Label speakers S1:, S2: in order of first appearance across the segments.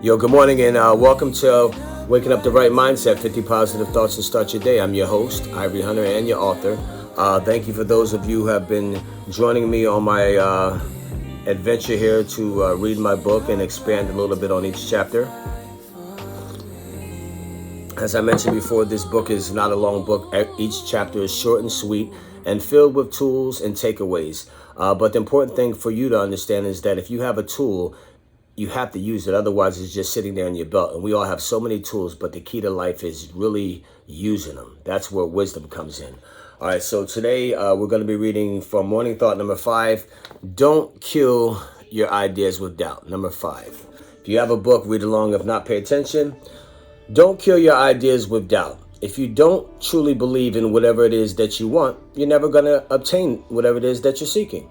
S1: Yo, good morning and welcome to Waking Up the Right Mindset, 50 Positive Thoughts to Start Your Day. I'm your host, Ivory Hunter, and your author. Thank you for those of you who have been joining me on my adventure here to read my book and expand a little bit on each chapter. As I mentioned before, this book is not a long book. Each chapter is short and sweet and filled with tools and takeaways. But the important thing for you to understand is that if you have a tool, you have to use it. Otherwise, it's just sitting there in your belt. And we all have so many tools, but the key to life is really using them. That's where wisdom comes in. All right, so today we're going to be reading from Morning Thought number 5. Don't kill your ideas with doubt. Number 5. If you have a book, read along. If not, pay attention. Don't kill your ideas with doubt. If you don't truly believe in whatever it is that you want, you're never going to obtain whatever it is that you're seeking.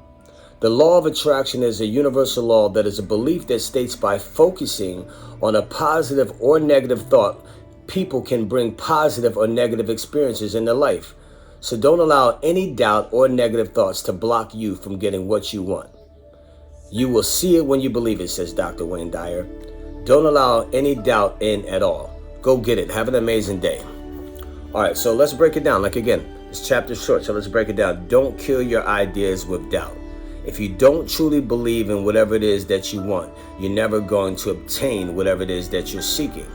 S1: The law of attraction is a universal law that is a belief that states by focusing on a positive or negative thought, people can bring positive or negative experiences in their life. So don't allow any doubt or negative thoughts to block you from getting what you want. You will see it when you believe it, says Dr. Wayne Dyer. Don't allow any doubt in at all. Go get it. Have an amazing day. All right, so let's break it down. Like again, this chapter's short, so let's break it down. Don't kill your ideas with doubt. If you don't truly believe in whatever it is that you want, you're never going to obtain whatever it is that you're seeking.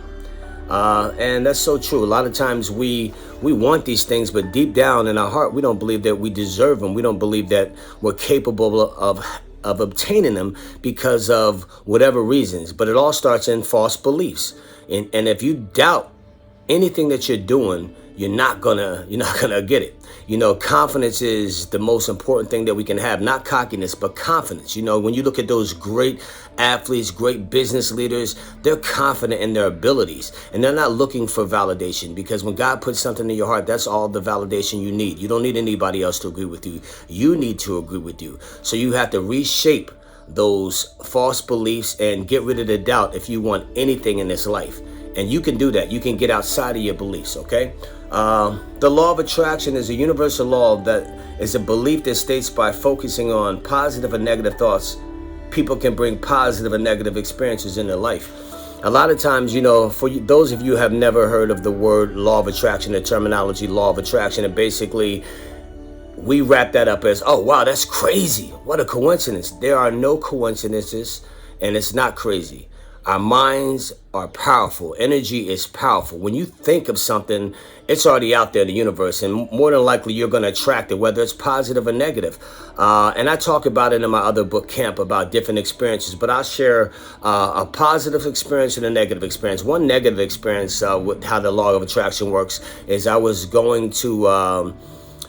S1: And that's so true. A lot of times we want these things, but deep down in our heart, we don't believe that we deserve them. We don't believe that we're capable of obtaining them because of whatever reasons. But it all starts in false beliefs. And if you doubt anything that you're doing, you're not gonna get it. You know, confidence is the most important thing that we can have. Not cockiness, but confidence. You know, when you look at those great athletes, great business leaders, they're confident in their abilities. And they're not looking for validation, because when God puts something in your heart, that's all the validation you need. You don't need anybody else to agree with you. You need to agree with you. So you have to reshape those false beliefs and get rid of the doubt if you want anything in this life. And you can do that. You can get outside of your beliefs, okay? The law of attraction is a universal law that is a belief that states by focusing on positive and negative thoughts, people can bring positive and negative experiences in their life. A lot of times, you know, for you, those of you who have never heard of the word law of attraction, the terminology law of attraction, and basically we wrap that up as, oh, wow, that's crazy. What a coincidence. There are no coincidences, and it's not crazy. Our minds are powerful. Energy is powerful. When you think of something, it's already out there in the universe, and more than likely you're going to attract it, whether it's positive or negative. And I talk about it in my other book, Camp, about different experiences, but I'll share a positive experience and a negative experience. One negative experience with how the law of attraction works is I was going to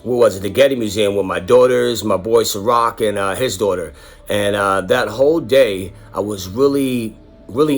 S1: the Getty Museum with my daughters, my boy Ciroc and his daughter. And that whole day, I was really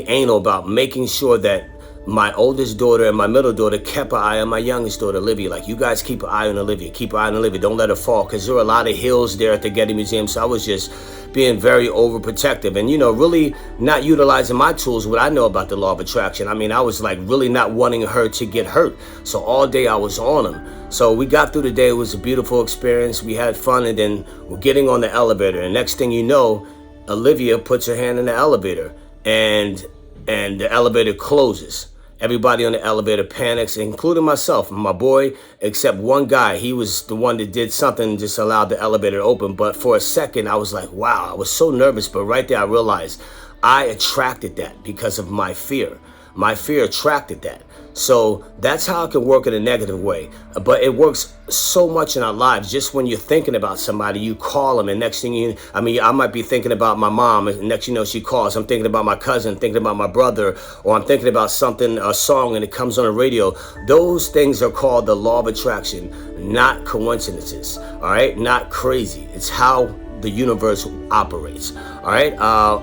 S1: anal about making sure that my oldest daughter and my middle daughter kept an eye on my youngest daughter, Olivia. Like, you guys keep an eye on Olivia. Keep an eye on Olivia. Don't let her fall, because there were a lot of hills there at the Getty Museum. So I was just being very overprotective and, you know, really not utilizing my tools, what I know about the law of attraction. I mean, I was like really not wanting her to get hurt. So all day I was on them. So we got through the day. It was a beautiful experience. We had fun, and then we're getting on the elevator. And next thing you know, Olivia puts her hand in the elevator, and the elevator closes. Everybody on the elevator panics, including myself and my boy, except one guy. He was the one that did something, just allowed the elevator to open. But for a second, I was like, wow, I was so nervous. But right there, I realized I attracted that because of my fear. My fear attracted that. So that's how it can work in a negative way. But it works so much in our lives. Just when you're thinking about somebody, you call them, and next thing I might be thinking about my mom, and next you know, she calls. I'm thinking about my cousin, thinking about my brother, or I'm thinking about something, a song, and it comes on the radio. Those things are called the law of attraction, not coincidences, all right? Not crazy. It's how the universe operates, all right?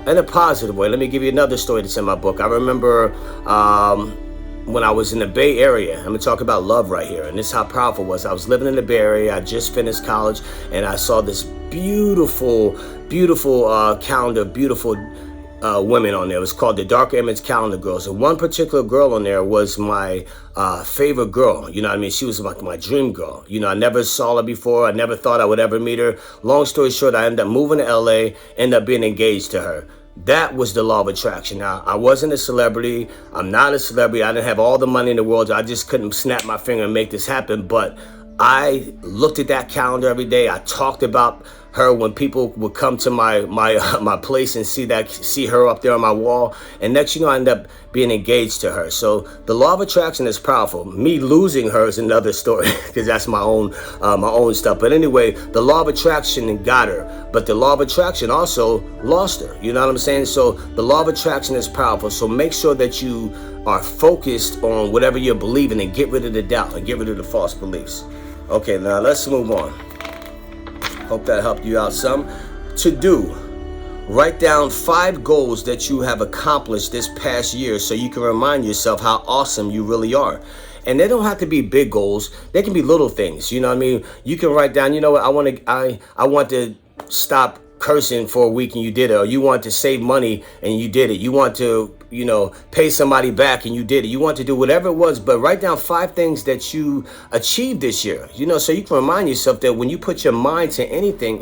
S1: In a positive way. Let me give you another story that's in my book. I remember when I was in the Bay Area. I'm gonna talk about love right here, and this is how powerful it was. I was living in the Bay Area. I just finished college, and I saw this beautiful calendar, beautiful women on there. It was called the Dark Image Calendar Girls. And one particular girl on there was my favorite girl. You know what I mean? She was like my dream girl. You know, I never saw her before. I never thought I would ever meet her. Long story short, I ended up moving to LA, ended up being engaged to her. That was the law of attraction. Now, I wasn't a celebrity. I'm not a celebrity. I didn't have all the money in the world. I just couldn't snap my finger and make this happen. But I looked at that calendar every day. I talked about her when people would come to my place and see her up there on my wall. And next, I ended up being engaged to her. So the law of attraction is powerful. Me losing her is another story because that's my own stuff. But anyway, the law of attraction got her, but the law of attraction also lost her. You know what I'm saying? So the law of attraction is powerful. So make sure that you are focused on whatever you're believing and get rid of the doubt and get rid of the false beliefs. Okay, now let's move on. Hope that helped you out some. To do. Write down 5 goals that you have accomplished this past year so you can remind yourself how awesome you really are. And they don't have to be big goals. They can be little things. You know what I mean? You can write down, you know what, I want to stop cursing for a week and you did it. Or you want to save money and you did it. You want to, pay somebody back and you did it. You want to do whatever it was, but write down 5 things that you achieved this year, so you can remind yourself that when you put your mind to anything,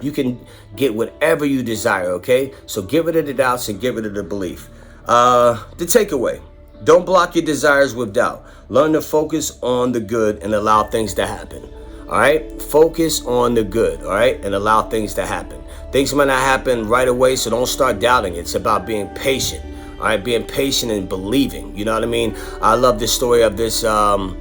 S1: you can get whatever you desire, okay? So get rid of the doubts and get rid of the belief. The takeaway: don't block your desires with doubt. Learn to focus on the good and allow things to happen. All right? Focus on the good, all right? And allow things to happen. Things might not happen right away, so don't start doubting. It's about being patient, all right? Being patient and believing, you know what I mean? I love the story of this, a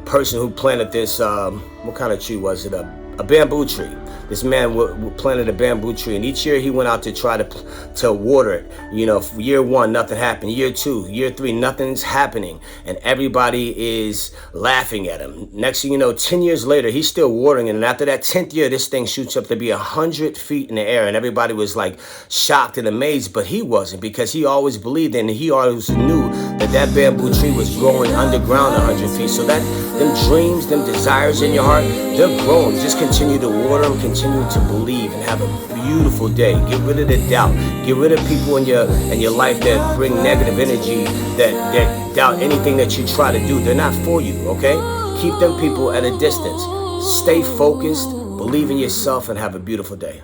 S1: person who planted this, what kind of tree was it? A bamboo tree. This man planted a bamboo tree, and each year he went out to try to water it. Year 1, nothing happened. Year 2, year 3, nothing's happening, and everybody is laughing at him. Next thing you know, 10 years later, he's still watering it, and after that 10th year, this thing shoots up to be 100 feet in the air, and everybody was like shocked and amazed, but he wasn't, because he always believed and he always knew that bamboo tree was growing underground 100 feet. So that them dreams, them desires in your heart, they're growing. Just continue to water them, continue to believe, and have a beautiful day. Get rid of the doubt. Get rid of people in your life that bring negative energy, that doubt anything that you try to do. They're not for you, okay? Keep them people at a distance. Stay focused, believe in yourself, and have a beautiful day.